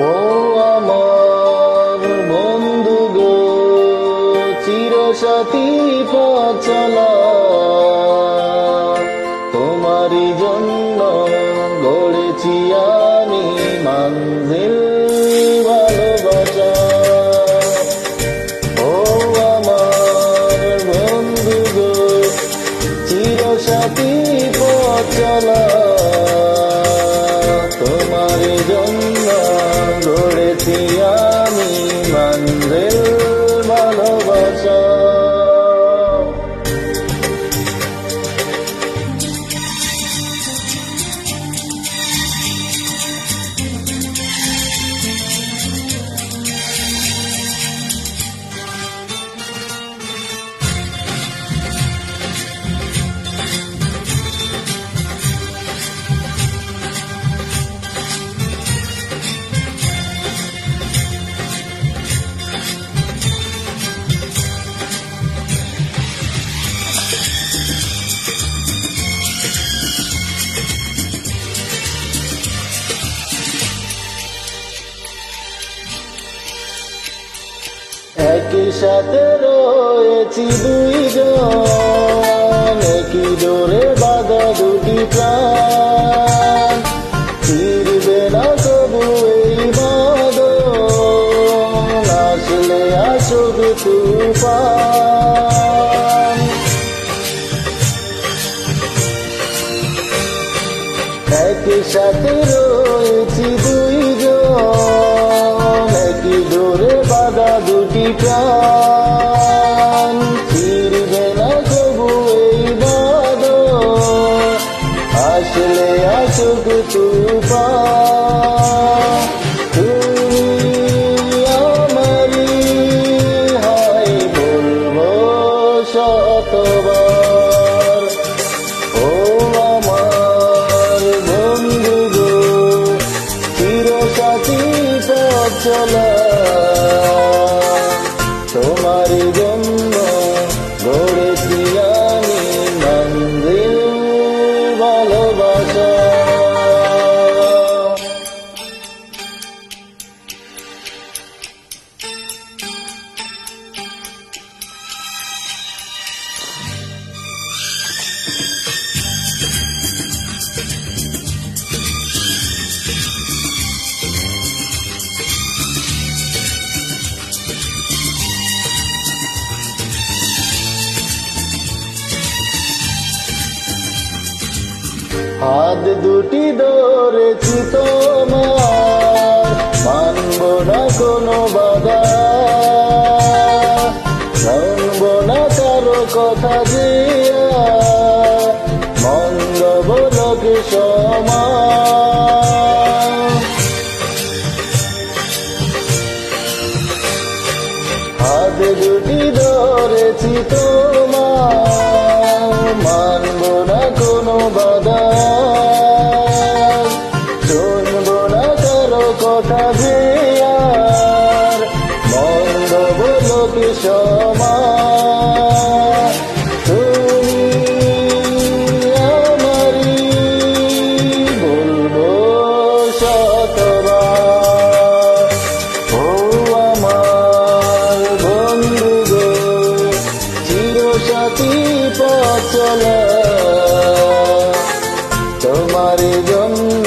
ও আমার বন্ধু গো, চিরসাথী পথ চলা, তোমারই জন্য গড়েছি আমি মঞ্জিল ভালোবাসা। ও আমার বন্ধু গো, চিরসাথী পথ চলা, তোমারই জন্য গড়েছি আমি মঞ্জিল ভালোবাসা। একই সাথে রয়েছি দুইজন, একই ডোরে বাঁধা দুটি প্রাণ, ফিরবে না তবু এই বাঁধন, আসলে আসুক তুফান। একই সাথে রয়েছি দুইজন, একই ডোরে বাঁধা দুটি প্রাণ, ফিরবে না তবু এই বাঁধন, আসলে আসুক তুফান। তুমি আমারই হয় বলবো শতবার, ও আমার বন্ধু গো, চিরসাথী পথ চলা, তোমারই জন্য গড়েছি আমি মঞ্জিল ভালোবাসা। হাত দুটি ধরেছি তোমার, মানব না কোনো বাধা, শুনব না কারো কথা যে মন্দ বলক সমান। হাত দুটি ধরেছি তোমার, মানব না কোনো বাধা, শুনব না কারো কথা যে আর মন্দ বলক সমান। তুমি আমারই বলবো শতবার, ও আমার বন্ধু গো, চিরসাথী পথ চলা, তোমারই জন্য